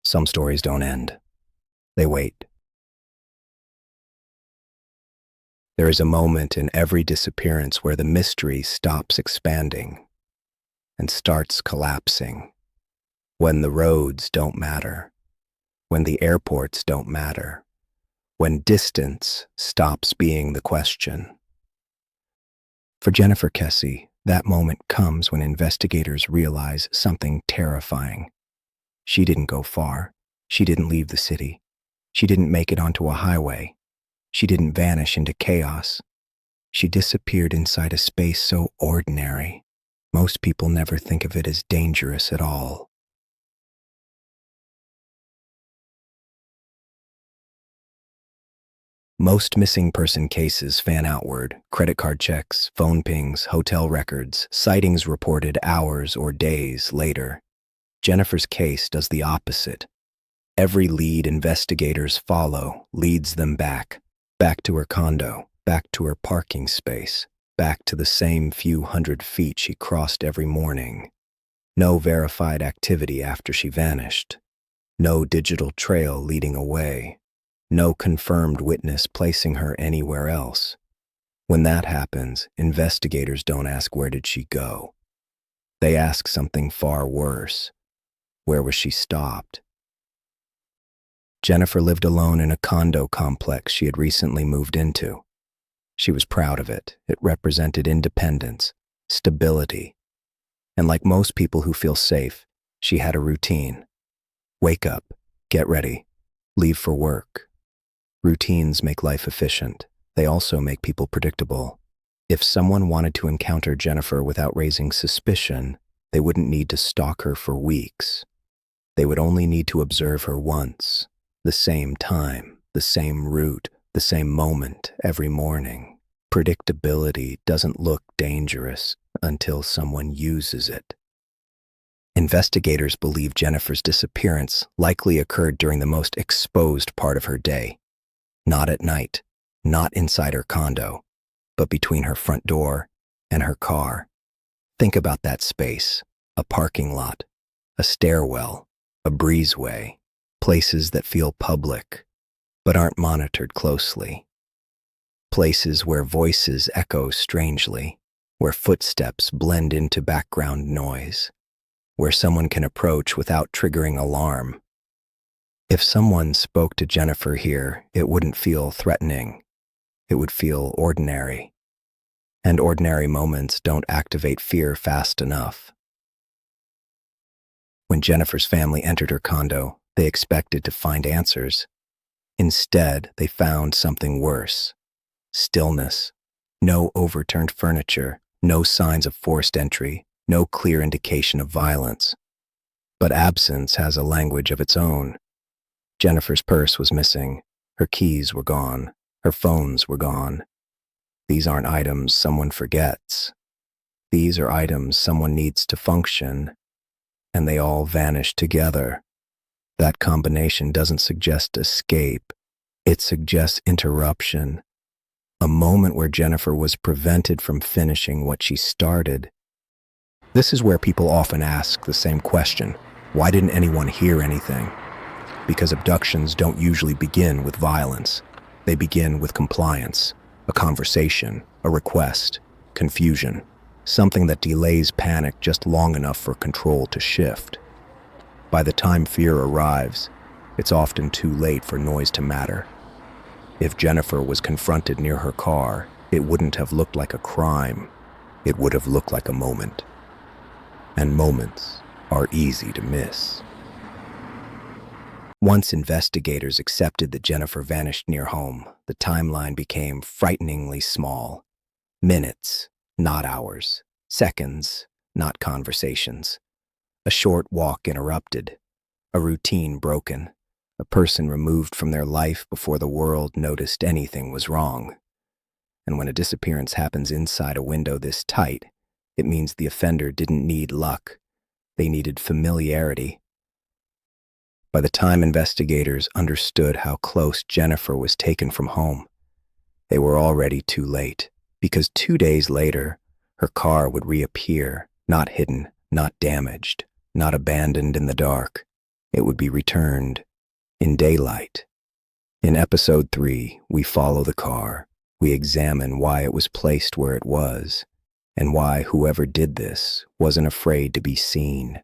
Some stories don't end. They wait. There is a moment in every disappearance where the mystery stops expanding and starts collapsing. When the roads don't matter, when the airports don't matter, when distance stops being the question. For Jennifer Kesse, that moment comes when investigators realize something terrifying. She didn't go far. She didn't leave the city. She didn't make it onto a highway. She didn't vanish into chaos. She disappeared inside a space so ordinary. Most people never think of it as dangerous at all. Most missing person cases fan outward: credit card checks, phone pings, hotel records, sightings reported hours or days later. Jennifer's case does the opposite. Every lead investigators follow leads them back to her condo, back to her parking space, back to the same few hundred feet she crossed every morning. No verified activity after she vanished. No digital trail leading away. No confirmed witness placing her anywhere else. When that happens, investigators don't ask where did she go. They ask something far worse. Where was she stopped? Jennifer lived alone in a condo complex she had recently moved into. She was proud of it. It represented independence, stability. And like most people who feel safe, she had a routine. Wake up, get ready, leave for work. Routines make life efficient. They also make people predictable. If someone wanted to encounter Jennifer without raising suspicion, they wouldn't need to stalk her for weeks. They would only need to observe her once, the same time, the same route, the same moment every morning. Predictability doesn't look dangerous until someone uses it. Investigators believe Jennifer's disappearance likely occurred during the most exposed part of her day. Not at night, not inside her condo, but between her front door and her car. Think about that space: a parking lot, a stairwell, a breezeway, places that feel public, but aren't monitored closely. Places where voices echo strangely, where footsteps blend into background noise, where someone can approach without triggering alarm. If someone spoke to Jennifer here, it wouldn't feel threatening. It would feel ordinary. And ordinary moments don't activate fear fast enough. When Jennifer's family entered her condo, they expected to find answers. Instead, they found something worse: stillness. No overturned furniture, no signs of forced entry, no clear indication of violence. But absence has a language of its own. Jennifer's purse was missing. Her keys were gone. Her phones were gone. These aren't items someone forgets. These are items someone needs to function, and they all vanished together. That combination doesn't suggest escape. It suggests interruption. A moment where Jennifer was prevented from finishing what she started. This is where people often ask the same question: why didn't anyone hear anything? Because abductions don't usually begin with violence. They begin with compliance, a conversation, a request, confusion, something that delays panic just long enough for control to shift. By the time fear arrives, it's often too late for noise to matter. If Jennifer was confronted near her car, it wouldn't have looked like a crime. It would have looked like a moment. And moments are easy to miss. Once investigators accepted that Jennifer vanished near home, the timeline became frighteningly small. Minutes, not hours. Seconds, not conversations. A short walk interrupted. A routine broken. A person removed from their life before the world noticed anything was wrong. And when a disappearance happens inside a window this tight, it means the offender didn't need luck. They needed familiarity. By the time investigators understood how close Jennifer was taken from home, they were already too late, because 2 days later, her car would reappear, not hidden, not damaged, not abandoned in the dark. it would be returned in daylight. In episode 3, we follow the car. We examine why it was placed where it was, and why whoever did this wasn't afraid to be seen.